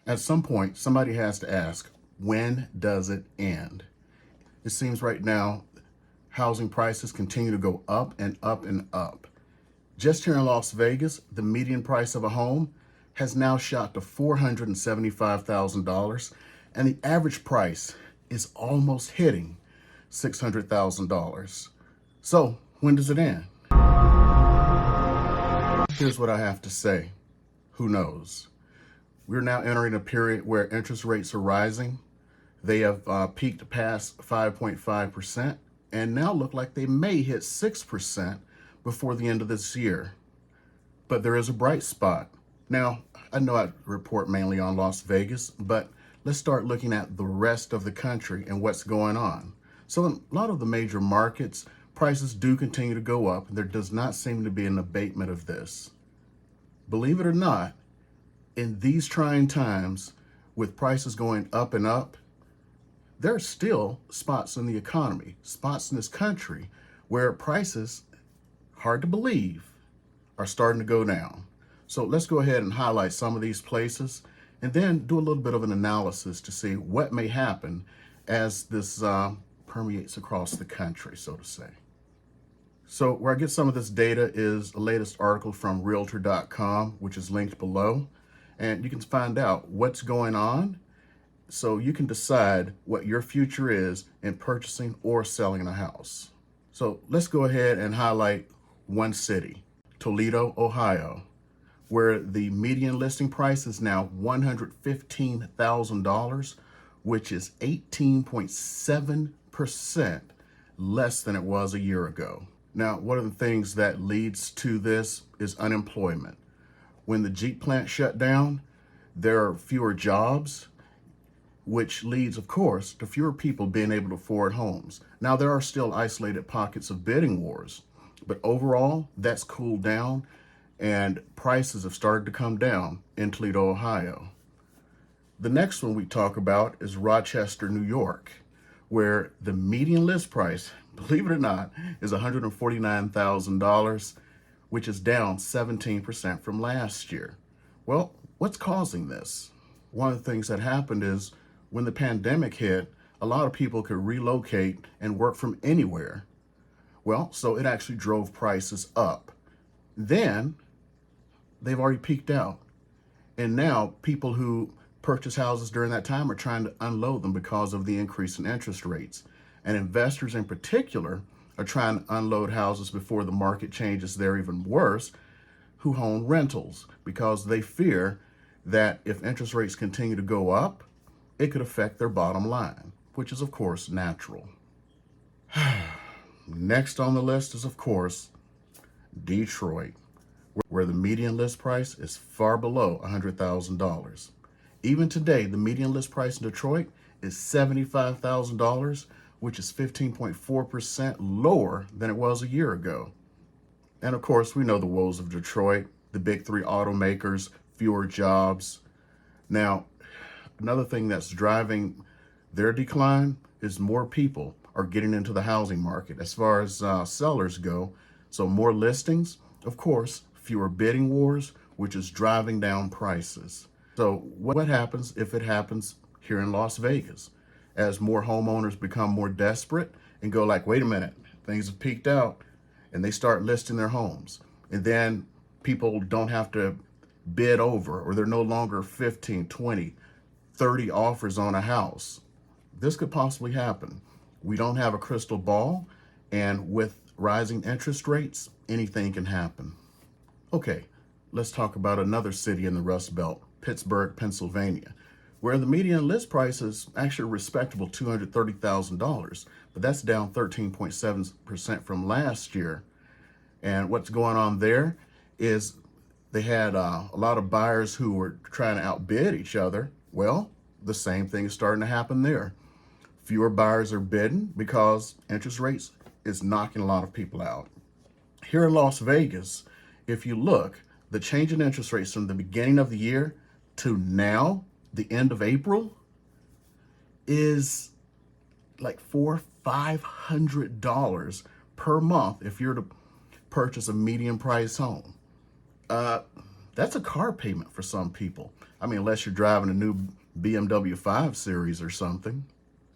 At some point, somebody has to ask, when does it end? It seems right now, housing prices continue to go up and up and up. Just here in Las Vegas, the median price of a home has now shot to $475,000, and the average price is almost hitting $600,000. So, when does it end? Here's what I have to say. Who knows? We're now entering a period where interest rates are rising. They have peaked past 5.5% and now look like they may hit 6% before the end of this year. But there is a bright spot. Now, I know I report mainly on Las Vegas, but let's start looking at the rest of the country and what's going on. So in a lot of the major markets, prices do continue to go up. There does not seem to be an abatement of this. Believe it or not, in these trying times, with prices going up and up, there are still spots in the economy, spots in this country where prices, hard to believe, are starting to go down. So let's go ahead and highlight some of these places and then do a little bit of an analysis to see what may happen as this permeates across the country, so to say. So where I get some of this data is the latest article from realtor.com, which is linked below. And you can find out what's going on so you can decide what your future is in purchasing or selling a house. So let's go ahead and highlight one city, Toledo, Ohio, where the median listing price is now $115,000, which is 18.7% less than it was a year ago. Now, one of the things that leads to this is unemployment. When the Jeep plant shut down, there are fewer jobs, which leads, of course, to fewer people being able to afford homes. Now, there are still isolated pockets of bidding wars, but overall, that's cooled down and prices have started to come down in Toledo, Ohio. The next one we talk about is Rochester, New York, where the median list price, believe it or not, is $149,000, which is down 17% from last year. Well, what's causing this? One of the things that happened is when the pandemic hit, a lot of people could relocate and work from anywhere. Well, so it actually drove prices up. Then they've already peaked out. And now people who purchase houses during that time are trying to unload them because of the increase in interest rates. And investors in particular are trying to unload houses before the market changes. They're even worse, who own rentals, because they fear that if interest rates continue to go up, it could affect their bottom line, which is of course natural. Next on the list is of course Detroit, where the median list price is far below $100,000. Even today, the median list price in Detroit is $75,000, which is 15.4% lower than it was a year ago. And of course, we know the woes of Detroit, the big three automakers, fewer jobs. Now, another thing that's driving their decline is more people are getting into the housing market as far as sellers go. So more listings, of course, fewer bidding wars, which is driving down prices. So what happens if it happens here in Las Vegas? As more homeowners become more desperate and go like, wait a minute, things have peaked out, and they start listing their homes. And then people don't have to bid over, or they're no longer 15, 20, 30 offers on a house. This could possibly happen. We don't have a crystal ball, and with rising interest rates, anything can happen. Okay, let's talk about another city in the Rust Belt, Pittsburgh, Pennsylvania, where the median list price is actually a respectable $230,000, but that's down 13.7% from last year. And what's going on there is they had a lot of buyers who were trying to outbid each other. Well, the same thing is starting to happen there. Fewer buyers are bidding because interest rates is knocking a lot of people out. Here in Las Vegas, if you look, the change in interest rates from the beginning of the year to now, the end of April, is like $400-500 per month if you're to purchase a medium price home. That's a car payment for some people. I mean, unless you're driving a new BMW 5 Series or something.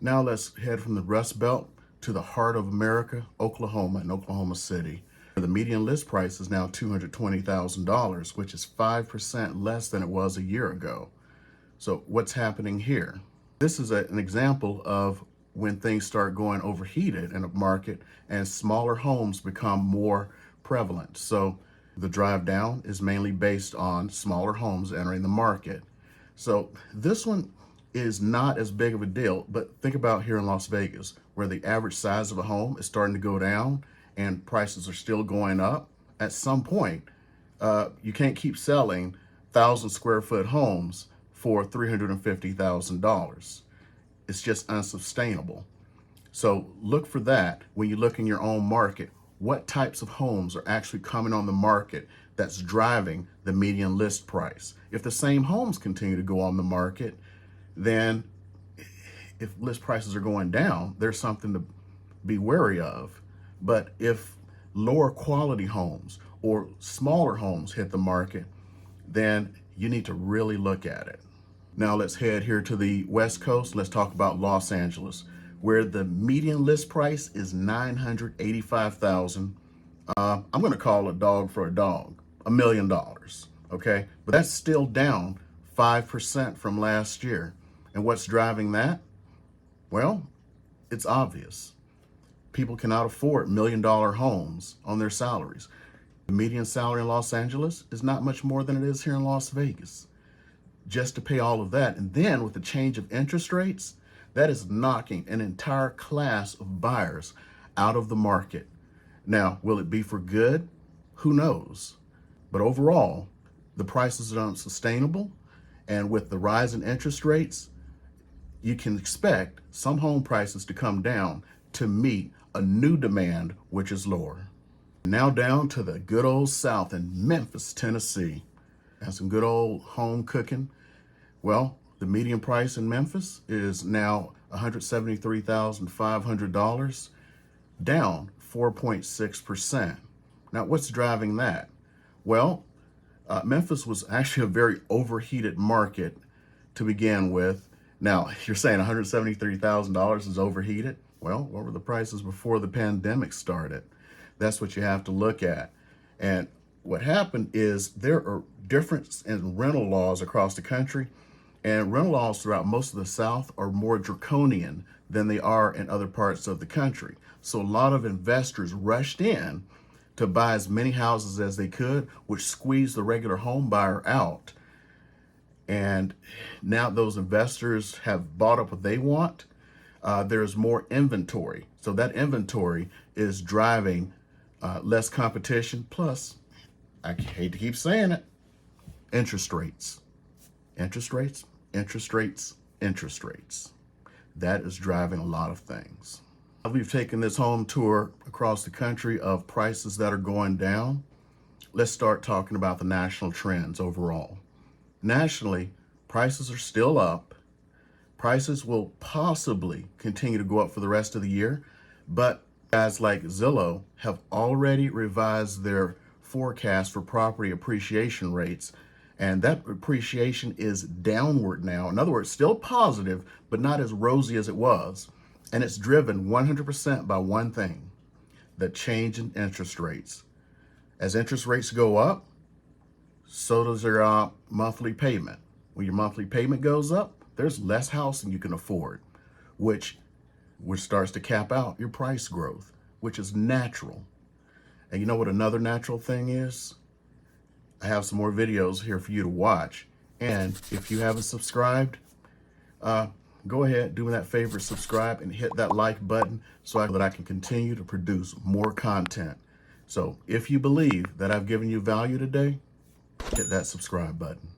Now let's head from the Rust Belt to the heart of America, Oklahoma, and Oklahoma City. The median list price is now $220,000, which is 5% less than it was a year ago. So what's happening here? This is an example of when things start going overheated in a market and smaller homes become more prevalent. So the drive down is mainly based on smaller homes entering the market. So this one is not as big of a deal, but think about here in Las Vegas, where the average size of a home is starting to go down and prices are still going up. At some point, you can't keep selling 1,000-square-foot homes for $350,000. It's just unsustainable. So look for that when you look in your own market. What types of homes are actually coming on the market that's driving the median list price? If the same homes continue to go on the market, then if list prices are going down, there's something to be wary of. But if lower quality homes or smaller homes hit the market, then you need to really look at it. Now let's head here to the West Coast. Let's talk about Los Angeles, where the median list price is $985,000. I'm going to call a dog for a dog, $1 million. Okay, but that's still down 5% from last year. And what's driving that? Well, it's obvious. People cannot afford $1 million homes on their salaries. The median salary in Los Angeles is not much more than it is here in Las Vegas. Just to pay all of that, and then with the change of interest rates, that is knocking an entire class of buyers out of the market. Now, will it be for good? Who knows? But overall, the prices are unsustainable, and with the rise in interest rates, you can expect some home prices to come down to meet a new demand, which is lower. Now down to the good old South in Memphis, Tennessee. And some good old home cooking. Well, the median price in Memphis is now $173,500, down 4.6%. Now, what's driving that? Well, Memphis was actually a very overheated market to begin with. Now, you're saying $173,000 is overheated? Well, what were the prices before the pandemic started? That's what you have to look at. And what happened is there are differences in rental laws across the country, and rental laws throughout most of the South are more draconian than they are in other parts of the country. So a lot of investors rushed in to buy as many houses as they could, which squeezed the regular home buyer out. And now those investors have bought up what they want. There's more inventory. So that inventory is driving less competition. Plus, I hate to keep saying it, interest rates. Interest rates, interest rates, interest rates. That is driving a lot of things. We've taken this home tour across the country of prices that are going down. Let's start talking about the national trends overall. Nationally, prices are still up. Prices will possibly continue to go up for the rest of the year, but guys like Zillow have already revised their forecast for property appreciation rates, and that appreciation is downward now. In other words, still positive, but not as rosy as it was. And it's driven 100% by one thing, the change in interest rates. As interest rates go up, so does your monthly payment. When your monthly payment goes up, there's less housing you can afford, which starts to cap out your price growth, which is natural. And you know what another natural thing is? I have some more videos here for you to watch. And if you haven't subscribed, go ahead, do me that favor, subscribe and hit that like button so that I can continue to produce more content. So if you believe that I've given you value today, hit that subscribe button.